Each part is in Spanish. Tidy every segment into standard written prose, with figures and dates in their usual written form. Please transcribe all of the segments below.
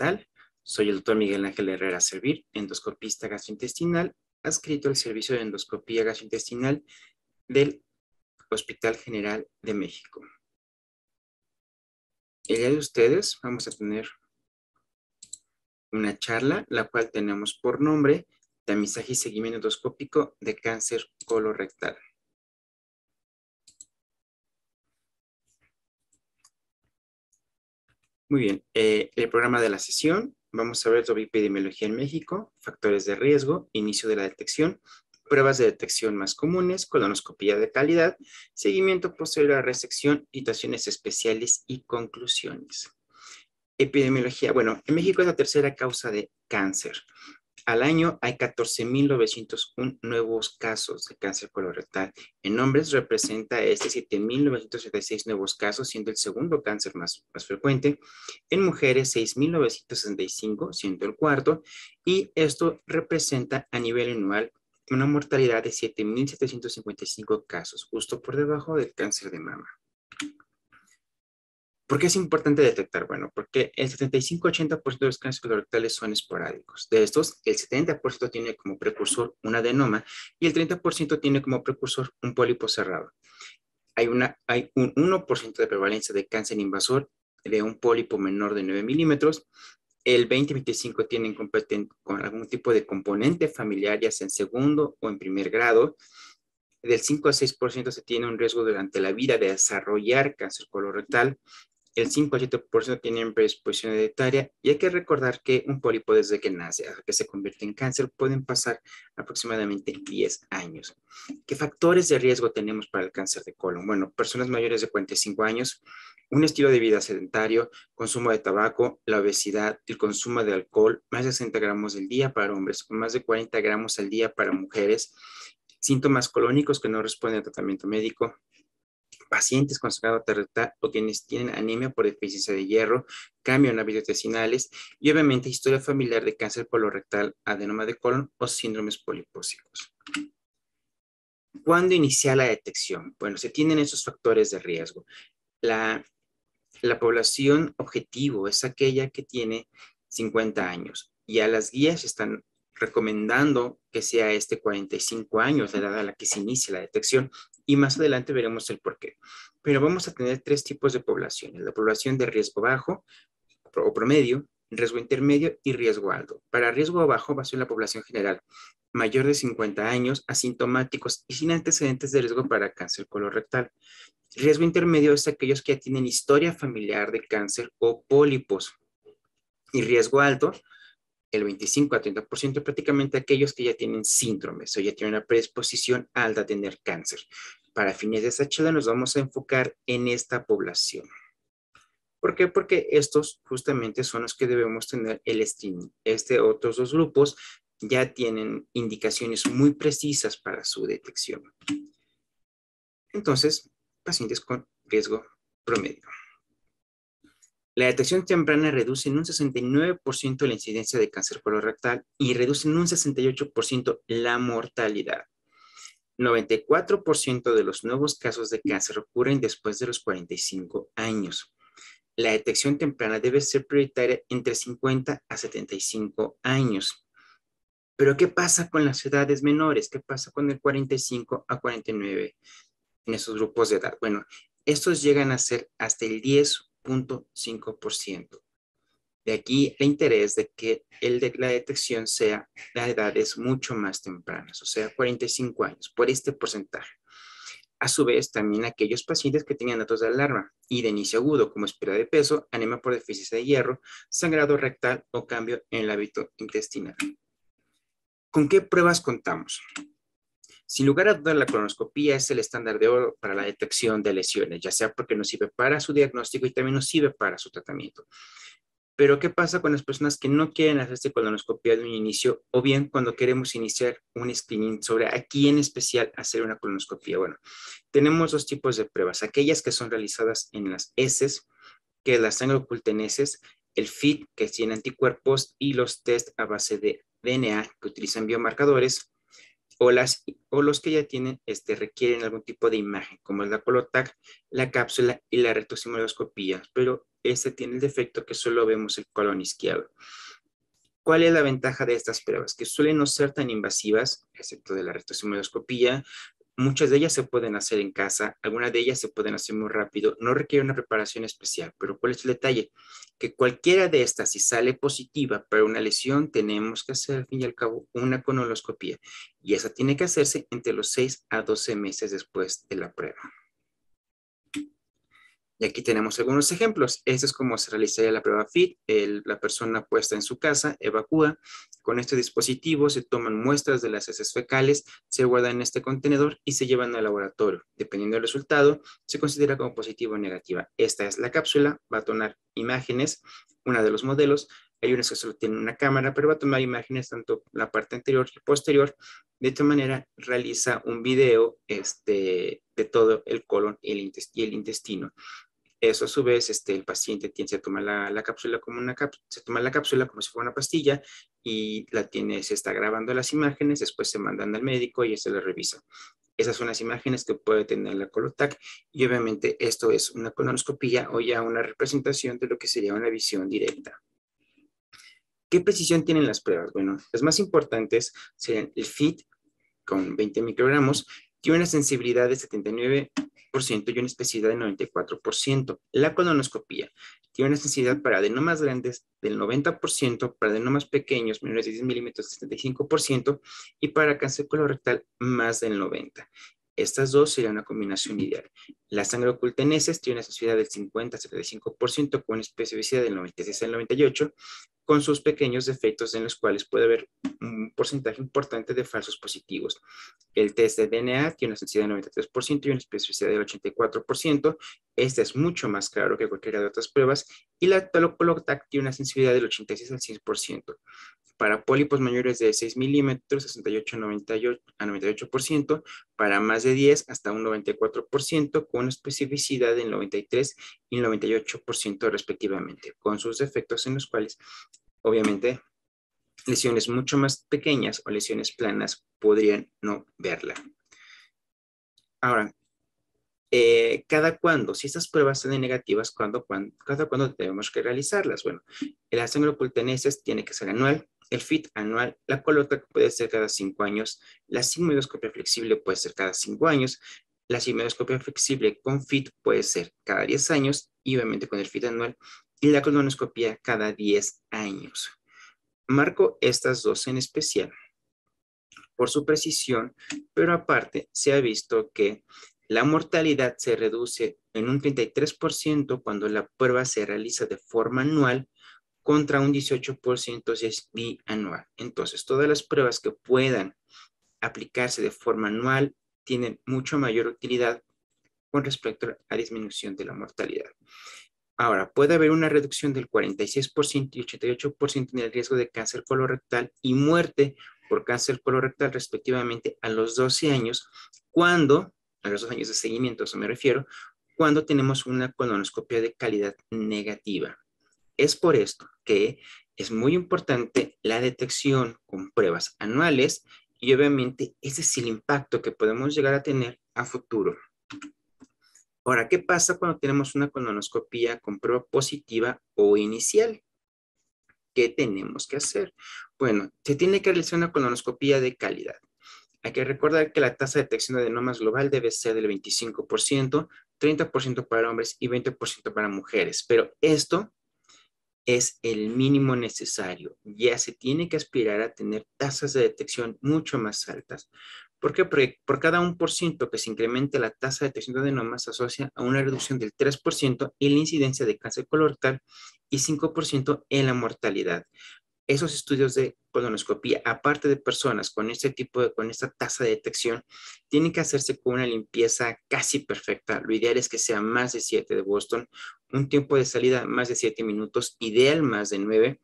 tal? Soy el doctor Miguel Ángel Herrera Servir, endoscopista gastrointestinal, adscrito al servicio de endoscopía gastrointestinal del Hospital General de México. El día de ustedes vamos a tener una charla, la cual tenemos por nombre Tamizaje y seguimiento endoscópico de cáncer colorectal. Muy bien, el programa de la sesión, vamos a ver sobre epidemiología en México, factores de riesgo, inicio de la detección, pruebas de detección más comunes, colonoscopía de calidad, seguimiento posterior a la resección, situaciones especiales y conclusiones. Epidemiología, bueno, en México es la tercera causa de cáncer. Al año hay 14.901 nuevos casos de cáncer colorectal. En hombres representa 7.936 nuevos casos, siendo el segundo cáncer más frecuente. En mujeres, 6.965, siendo el cuarto. Y esto representa a nivel anual una mortalidad de 7.755 casos, justo por debajo del cáncer de mama. ¿Por qué es importante detectar? Bueno, porque el 75-80% de los cánceres colorectales son esporádicos. De estos, el 70% tiene como precursor un adenoma y el 30% tiene como precursor un pólipo cerrado. Hay un 1% de prevalencia de cáncer invasor de un pólipo menor de 9 milímetros. El 20-25% tienen con algún tipo de componente familiar, ya sea en segundo o en primer grado. Del 5 a 6% se tiene un riesgo durante la vida de desarrollar cáncer colorectal. El 5 al 7% tienen predisposición hereditaria y hay que recordar que un pólipo desde que nace hasta que se convierte en cáncer pueden pasar aproximadamente 10 años. ¿Qué factores de riesgo tenemos para el cáncer de colon? Bueno, personas mayores de 45 años, un estilo de vida sedentario, consumo de tabaco, la obesidad, el consumo de alcohol, más de 60 gramos al día para hombres, más de 40 gramos al día para mujeres, síntomas colónicos que no responden al tratamiento médico, pacientes con sangrado rectal o quienes tienen anemia por deficiencia de hierro, cambio en hábitos intestinales y obviamente historia familiar de cáncer colorectal, adenoma de colon o síndromes polipósicos. ¿Cuándo iniciar la detección? Bueno, se tienen esos factores de riesgo. La población objetivo es aquella que tiene 50 años y a las guías están recomendando que sea 45 años, la edad a la que se inicia la detección, y más adelante veremos el por qué. Pero vamos a tener tres tipos de poblaciones: la población de riesgo bajo o promedio, riesgo intermedio y riesgo alto. Para riesgo bajo va a ser la población general, mayor de 50 años, asintomáticos y sin antecedentes de riesgo para cáncer colorectal. Riesgo intermedio es aquellos que ya tienen historia familiar de cáncer o pólipos. Y riesgo alto, el 25 a 30%, prácticamente aquellos que ya tienen síndromes o ya tienen una predisposición alta a tener cáncer. Para fines de esta charla nos vamos a enfocar en esta población. ¿Por qué? Porque estos justamente son los que debemos tener el screening. Otros dos grupos ya tienen indicaciones muy precisas para su detección. Entonces, pacientes con riesgo promedio. La detección temprana reduce en un 69% la incidencia de cáncer colorectal y reduce en un 68% la mortalidad. 94% de los nuevos casos de cáncer ocurren después de los 45 años. La detección temprana debe ser prioritaria entre 50 a 75 años. Pero ¿qué pasa con las edades menores? ¿Qué pasa con el 45 a 49 en esos grupos de edad? Bueno, estos llegan a ser hasta el 10.5%. De aquí el interés de que la detección sea a edades mucho más tempranas, o sea, 45 años, por este porcentaje. A su vez, también aquellos pacientes que tenían datos de alarma y de inicio agudo, como pérdida de peso, anemia por deficiencia de hierro, sangrado rectal o cambio en el hábito intestinal. ¿Con qué pruebas contamos? Sin lugar a dudas, la colonoscopía es el estándar de oro para la detección de lesiones, ya sea porque nos sirve para su diagnóstico y también nos sirve para su tratamiento. Pero ¿qué pasa con las personas que no quieren hacerse colonoscopia de un inicio o bien cuando queremos iniciar un screening sobre a quién en especial hacer una colonoscopia? Bueno, tenemos dos tipos de pruebas: aquellas que son realizadas en las heces, que es la sangre oculta en heces, el FIT, que tiene anticuerpos, y los test a base de DNA, que utilizan biomarcadores, o los que ya requieren algún tipo de imagen, como es la Colotac, la cápsula y la rectosimuloscopía. Pero este tiene el defecto que solo vemos el colon izquierdo. ¿Cuál es la ventaja de estas pruebas? Que suelen no ser tan invasivas, excepto de la rectosigmoidoscopía. Muchas de ellas se pueden hacer en casa, algunas de ellas se pueden hacer muy rápido, no requiere una preparación especial, pero ¿cuál es el detalle? Que cualquiera de estas, si sale positiva para una lesión, tenemos que hacer al fin y al cabo una colonoscopía y esa tiene que hacerse entre los 6 a 12 meses después de la prueba. Y aquí tenemos algunos ejemplos. Este es como se realizaría la prueba FIT. La persona puesta en su casa evacúa. Con este dispositivo se toman muestras de las heces fecales, se guardan en este contenedor y se llevan al laboratorio. Dependiendo del resultado, se considera como positiva o negativa. Esta es la cápsula, va a tomar imágenes, una de los modelos. Hay unas que solo tienen una cámara, pero va a tomar imágenes tanto la parte anterior y posterior. De esta manera realiza un video de todo el colon y el intestino. Eso a su vez, el paciente se toma la cápsula como se toma la cápsula como si fuera una pastilla y se está grabando las imágenes, después se mandan al médico y se le revisa. Esas son las imágenes que puede tener la Colotac y obviamente esto es una colonoscopía o ya una representación de lo que sería una visión directa. ¿Qué precisión tienen las pruebas? Bueno, las más importantes serían el FIT con 20 microgramos, tiene una sensibilidad de 79% y una especificidad de 94%. La colonoscopía tiene una sensibilidad para adenomas grandes del 90%, para adenomas pequeños menores de 10 milímetros del 75% y para cáncer colorectal más del 90%. Estas dos serían una combinación ideal. La sangre oculta en heces tiene una sensibilidad del 50-75% con una especificidad del 96 al 98%, con sus pequeños defectos en los cuales puede haber un porcentaje importante de falsos positivos. El test de DNA tiene una sensibilidad del 93% y una especificidad del 84%. Este es mucho más claro que cualquiera de otras pruebas. Y la Colotac tiene una sensibilidad del 86 al 100%. Para pólipos mayores de 6 milímetros, 68 a 98%, para más de 10 hasta un 94%, con una especificidad del 93 y 98% respectivamente, con sus defectos en los cuales, obviamente, lesiones mucho más pequeñas o lesiones planas podrían no verla. Ahora, ¿cada cuándo? Si estas pruebas son negativas, ¿cada cuándo tenemos que realizarlas? Bueno, la sangre oculta en heces tiene que ser anual, el FIT anual, la Colotac puede ser cada 5 años, la sigmoidoscopia flexible puede ser cada 5 años, la sigmoidoscopia flexible con FIT puede ser cada 10 años y obviamente con el FIT anual, y la colonoscopia cada 10 años. Marco estas dos en especial por su precisión, pero aparte se ha visto que la mortalidad se reduce en un 33% cuando la prueba se realiza de forma anual contra un 18% si es bianual. Entonces, todas las pruebas que puedan aplicarse de forma anual tienen mucho mayor utilidad con respecto a la disminución de la mortalidad. Ahora, puede haber una reducción del 46% y 88% en el riesgo de cáncer colorectal y muerte por cáncer colorectal respectivamente a los 12 años, a los 2 años de seguimiento, a eso me refiero, cuando tenemos una colonoscopia de calidad negativa. Es por esto que es muy importante la detección con pruebas anuales y obviamente ese es el impacto que podemos llegar a tener a futuro. Ahora, ¿qué pasa cuando tenemos una colonoscopia con prueba positiva o inicial? ¿Qué tenemos que hacer? Bueno, se tiene que realizar una colonoscopia de calidad. Hay que recordar que la tasa de detección de adenomas global debe ser del 25%, 30% para hombres y 20% para mujeres. Pero esto es el mínimo necesario. Ya se tiene que aspirar a tener tasas de detección mucho más altas. ¿Por qué? Porque por cada 1% que se incremente la tasa de detección de adenomas se asocia a una reducción del 3% en la incidencia de cáncer colorectal y 5% en la mortalidad. Esos estudios de colonoscopia, aparte de personas con con esta tasa de detección, tienen que hacerse con una limpieza casi perfecta. Lo ideal es que sea más de 7 de Boston, un tiempo de salida más de 7 minutos, ideal más de 9,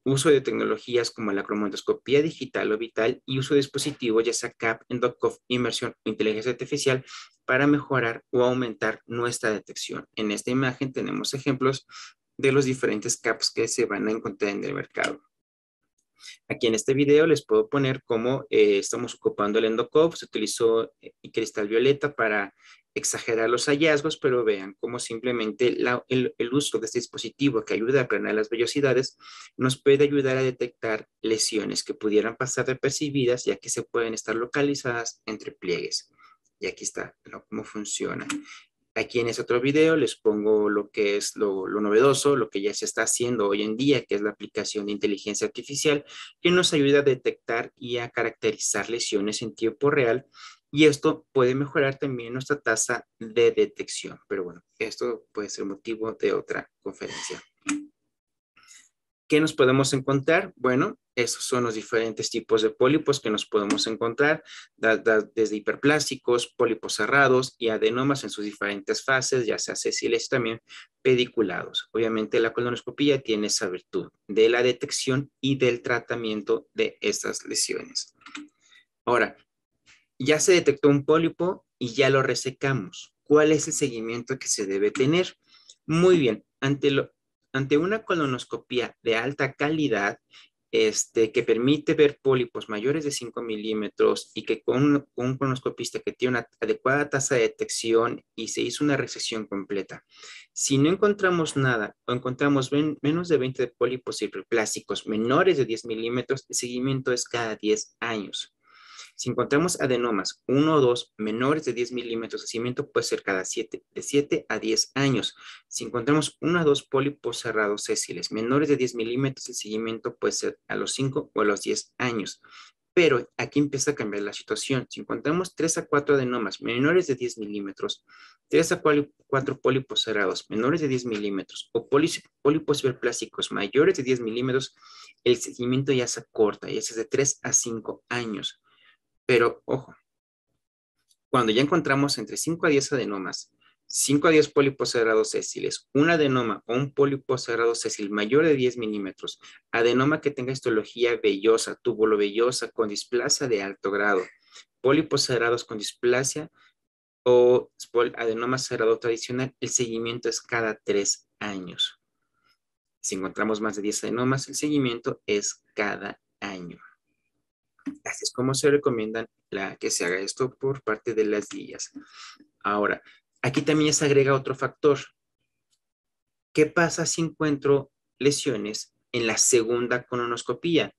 uso de tecnologías como la cromatoscopía digital o vital y uso de dispositivos ya sea CAP, EndoCoV, inmersión o inteligencia artificial para mejorar o aumentar nuestra detección. En esta imagen tenemos ejemplos de los diferentes CAPs que se van a encontrar en el mercado. Aquí en este video les puedo poner cómo estamos ocupando el EndoCoV. Se utilizó cristal violeta para exagerar los hallazgos, pero vean cómo simplemente el uso de este dispositivo que ayuda a planear las vellosidades nos puede ayudar a detectar lesiones que pudieran pasar desapercibidas, ya que se pueden estar localizadas entre pliegues. Y aquí está cómo funciona. Aquí en este otro video les pongo lo que es lo novedoso, lo que ya se está haciendo hoy en día, que es la aplicación de inteligencia artificial, que nos ayuda a detectar y a caracterizar lesiones en tiempo real. Y esto puede mejorar también nuestra tasa de detección. Pero bueno, esto puede ser motivo de otra conferencia. ¿Qué nos podemos encontrar? Bueno, esos son los diferentes tipos de pólipos que nos podemos encontrar, desde hiperplásticos, pólipos cerrados y adenomas en sus diferentes fases, ya sea sesiles y también pediculados. Obviamente la colonoscopia tiene esa virtud de la detección y del tratamiento de estas lesiones. Ahora, ya se detectó un pólipo y ya lo resecamos. ¿Cuál es el seguimiento que se debe tener? Muy bien, ante una colonoscopia de alta calidad, que permite ver pólipos mayores de 5 milímetros y que con un colonoscopista que tiene una adecuada tasa de detección y se hizo una resección completa. Si no encontramos nada o encontramos menos de 20 pólipos hiperplásticos menores de 10 milímetros, el seguimiento es cada 10 años. Si encontramos adenomas 1 o 2 menores de 10 milímetros, el seguimiento puede ser de 7 a 10 años. Si encontramos 1 a 2 pólipos cerrados sésiles menores de 10 milímetros, el seguimiento puede ser a los 5 o a los 10 años. Pero aquí empieza a cambiar la situación. Si encontramos 3 a 4 adenomas menores de 10 milímetros, 3 a 4 pólipos cerrados menores de 10 milímetros o pólipos hiperplásticos mayores de 10 milímetros, el seguimiento ya se acorta, ya es de 3 a 5 años. Pero ojo, cuando ya encontramos entre 5 a 10 adenomas, 5 a 10 pólipos cerrados sésiles, un adenoma o un pólipo cerrado sésil mayor de 10 milímetros, adenoma que tenga histología vellosa, tubulovellosa con displasia de alto grado, pólipos cerrados con displasia o adenoma cerrado tradicional, el seguimiento es cada 3 años. Si encontramos más de 10 adenomas, el seguimiento es cada año. Así es como se recomiendan que se haga esto por parte de las guías. Ahora, aquí también se agrega otro factor. ¿Qué pasa si encuentro lesiones en la segunda colonoscopía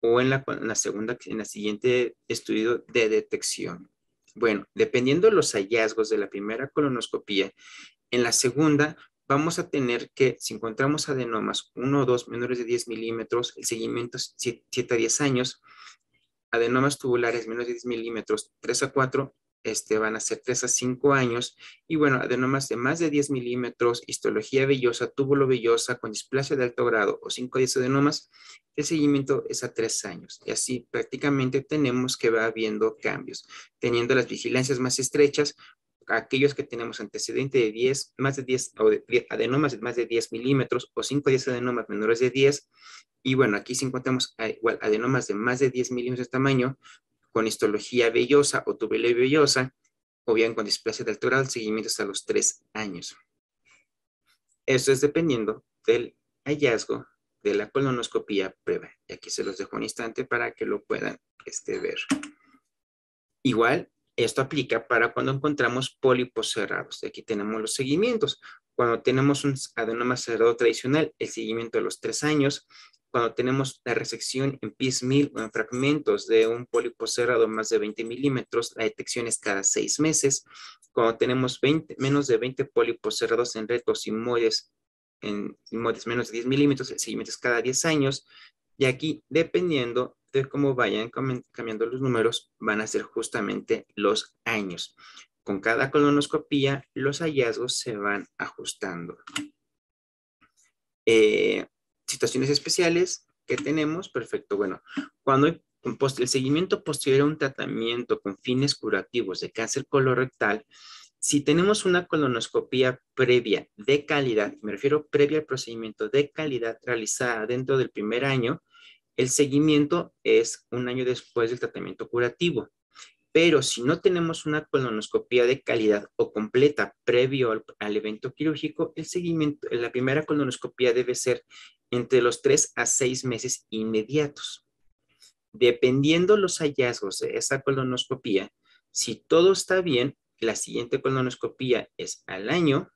o en la siguiente estudio de detección? Bueno, dependiendo de los hallazgos de la primera colonoscopía, en la segunda vamos a tener que, si encontramos adenomas 1 o 2 menores de 10 milímetros, el seguimiento es 7 a 10 años, adenomas tubulares menos de 10 milímetros, 3 a 4, van a ser 3 a 5 años. Y bueno, adenomas de más de 10 milímetros, histología vellosa, túbulo vellosa con displasia de alto grado o 5 a 10 adenomas, el seguimiento es a 3 años. Y así prácticamente tenemos que va habiendo cambios, teniendo las vigilancias más estrechas, aquellos que tenemos antecedente de 10, más de 10, o de adenomas de más de 10 milímetros o 5 a 10 adenomas menores de 10. Y bueno, aquí sí encontramos igual adenomas de más de 10 milímetros de tamaño con histología vellosa o tubulovellosa o bien con displasia de alto grado, el seguimiento hasta los 3 años. Esto es dependiendo del hallazgo de la colonoscopia previa. Y aquí se los dejo un instante para que lo puedan ver. Igual, esto aplica para cuando encontramos pólipos cerrados. Aquí tenemos los seguimientos. Cuando tenemos un adenoma cerrado tradicional, el seguimiento a los 3 años. Cuando tenemos la resección en piecemeal o en fragmentos de un pólipo cerrado más de 20 milímetros, la detección es cada 6 meses. Cuando tenemos menos de 20 pólipos cerrados en retos sigmoides, en sigmoides menos de 10 milímetros, el seguimiento es cada 10 años. Y aquí, dependiendo de cómo vayan cambiando los números, van a ser justamente los años. Con cada colonoscopía, los hallazgos se van ajustando. Situaciones especiales que tenemos, perfecto. Bueno, cuando el seguimiento posterior a un tratamiento con fines curativos de cáncer colorectal, si tenemos una colonoscopía previa de calidad, me refiero previa al procedimiento de calidad realizada dentro del primer año, el seguimiento es un año después del tratamiento curativo. Pero si no tenemos una colonoscopia de calidad o completa previo al evento quirúrgico, el seguimiento, la primera colonoscopia debe ser entre los 3 a 6 meses inmediatos. Dependiendo los hallazgos de esa colonoscopia, si todo está bien, la siguiente colonoscopía es al año,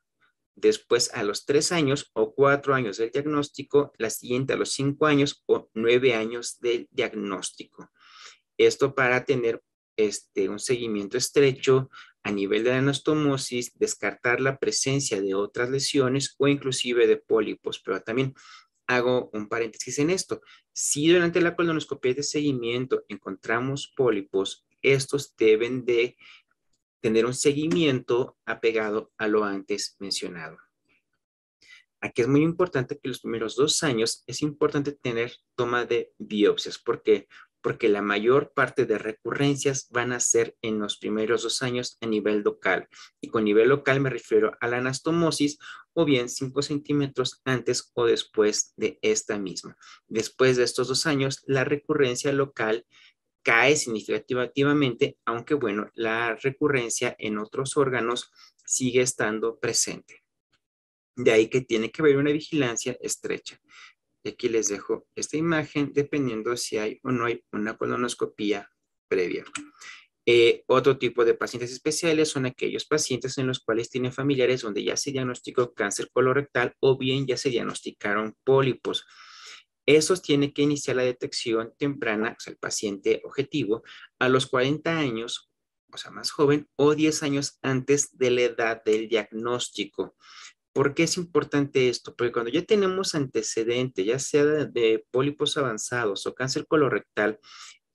después a los 3 años o 4 años del diagnóstico, la siguiente a los 5 años o 9 años del diagnóstico. Esto para tener un seguimiento estrecho a nivel de la anastomosis, descartar la presencia de otras lesiones o inclusive de pólipos, pero también hago un paréntesis en esto. Si durante la colonoscopia de seguimiento encontramos pólipos, estos deben de tener un seguimiento apegado a lo antes mencionado. Aquí es muy importante que los primeros 2 años es importante tener toma de biopsias. ¿Por qué? Porque la mayor parte de recurrencias van a ser en los primeros 2 años a nivel local. Y con nivel local me refiero a la anastomosis o bien 5 centímetros antes o después de esta misma. Después de estos 2 años, la recurrencia local cae significativamente, aunque bueno, la recurrencia en otros órganos sigue estando presente. De ahí que tiene que haber una vigilancia estrecha. Y aquí les dejo esta imagen dependiendo si hay o no hay una colonoscopía previa. Otro tipo de pacientes especiales son aquellos pacientes en los cuales tienen familiares donde ya se diagnosticó cáncer colorectal o bien ya se diagnosticaron pólipos. Esos tienen que iniciar la detección temprana, o sea, el paciente objetivo, a los 40 años, o sea, más joven, o 10 años antes de la edad del diagnóstico. ¿Por qué es importante esto? Porque cuando ya tenemos antecedente, ya sea de pólipos avanzados o cáncer colorectal,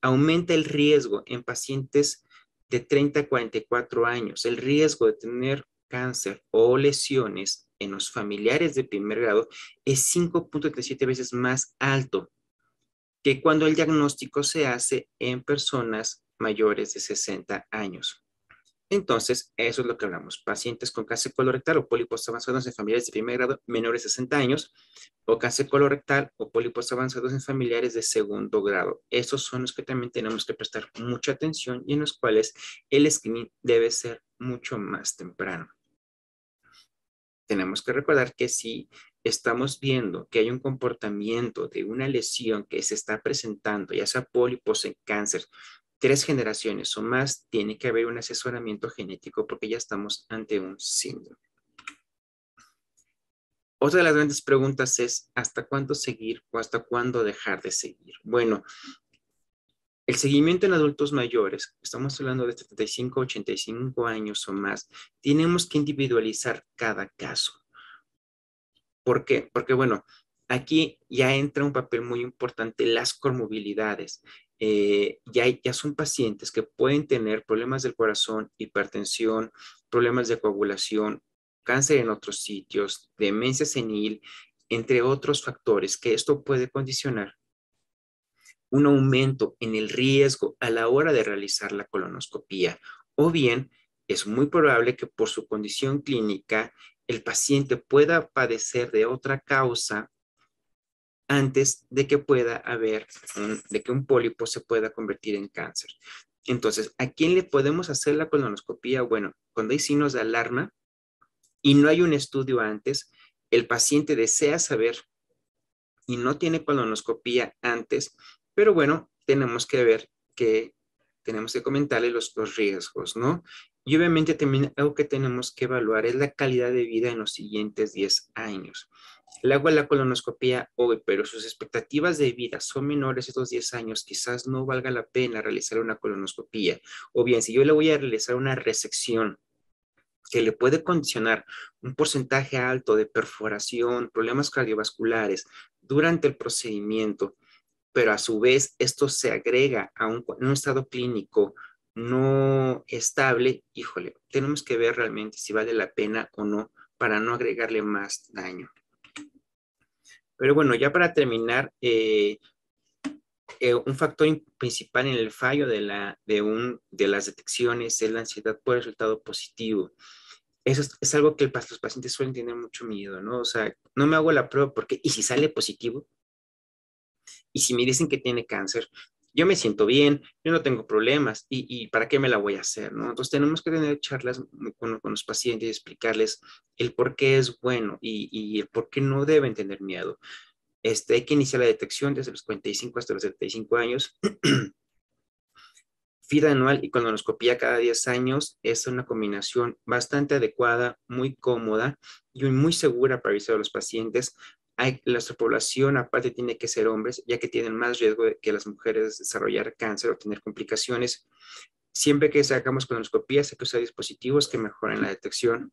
aumenta el riesgo en pacientes de 30 a 44 años, el riesgo de tener cáncer o lesiones en los familiares de primer grado es 5.37 veces más alto que cuando el diagnóstico se hace en personas mayores de 60 años. Entonces, eso es lo que hablamos. Pacientes con cáncer colorectal o pólipos avanzados en familiares de primer grado menores de 60 años o cáncer colorectal o pólipos avanzados en familiares de segundo grado. Esos son los que también tenemos que prestar mucha atención y en los cuales el screening debe ser mucho más temprano. Tenemos que recordar que si estamos viendo que hay un comportamiento de una lesión que se está presentando, ya sea pólipos en cáncer, 3 generaciones o más, tiene que haber un asesoramiento genético porque ya estamos ante un síndrome. Otra de las grandes preguntas es, ¿hasta cuándo seguir o hasta cuándo dejar de seguir? Bueno, el seguimiento en adultos mayores, estamos hablando de 75, 85 años o más, tenemos que individualizar cada caso. ¿Por qué? Porque, bueno, aquí ya entra un papel muy importante las comorbilidades. Ya son pacientes que pueden tener problemas del corazón, hipertensión, problemas de coagulación, cáncer en otros sitios, demencia senil, entre otros factores que esto puede condicionar un aumento en el riesgo a la hora de realizar la colonoscopía. O bien, es muy probable que por su condición clínica el paciente pueda padecer de otra causa antes de que pueda haber, de que un pólipo se pueda convertir en cáncer. Entonces, ¿a quién le podemos hacer la colonoscopía? Bueno, cuando hay signos de alarma y no hay un estudio antes, el paciente desea saber y no tiene colonoscopía antes, pero bueno, tenemos que ver que tenemos que comentarle los riesgos, ¿no? Y obviamente también algo que tenemos que evaluar es la calidad de vida en los siguientes 10 años. Le hago la colonoscopía hoy, pero sus expectativas de vida son menores estos 10 años, quizás no valga la pena realizar una colonoscopía. O bien, si yo le voy a realizar una resección que le puede condicionar un porcentaje alto de perforación, problemas cardiovasculares durante el procedimiento, pero a su vez esto se agrega a un estado clínico no estable, híjole, tenemos que ver realmente si vale la pena o no para no agregarle más daño. Pero bueno, ya para terminar, un factor principal en el fallo de las detecciones es la ansiedad por el resultado positivo. Eso es algo que los pacientes suelen tener mucho miedo, ¿no? O sea, no me hago la prueba porque, ¿y si sale positivo? ¿Y si me dicen que tiene cáncer? Yo me siento bien, yo no tengo problemas, ¿y para qué me la voy a hacer, no? Entonces tenemos que tener charlas con los pacientes y explicarles el por qué es bueno y el por qué no deben tener miedo. Hay que iniciar la detección desde los 45 hasta los 75 años. FID anual y colonoscopía cada 10 años es una combinación bastante adecuada, muy cómoda y muy segura para avisar a los pacientes. Nuestra población aparte tiene que ser hombres, ya que tienen más riesgo de que las mujeres desarrollar cáncer o tener complicaciones. Siempre que sacamos colonoscopías hay que usar dispositivos que mejoren la detección.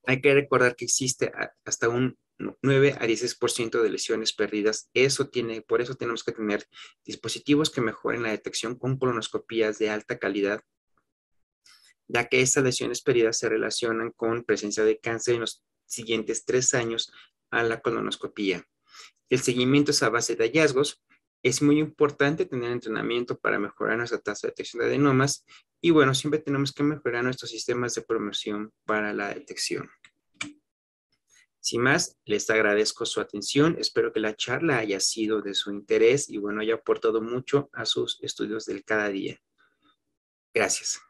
Hay que recordar que existe hasta un 9 a 16% de lesiones perdidas. Por eso tenemos que tener dispositivos que mejoren la detección con colonoscopías de alta calidad, ya que estas lesiones perdidas se relacionan con presencia de cáncer en los siguientes 3 años a la colonoscopía. El seguimiento es a base de hallazgos. Es muy importante tener entrenamiento para mejorar nuestra tasa de detección de adenomas y bueno, siempre tenemos que mejorar nuestros sistemas de promoción para la detección. Sin más, les agradezco su atención. Espero que la charla haya sido de su interés y bueno, haya aportado mucho a sus estudios del cada día. Gracias.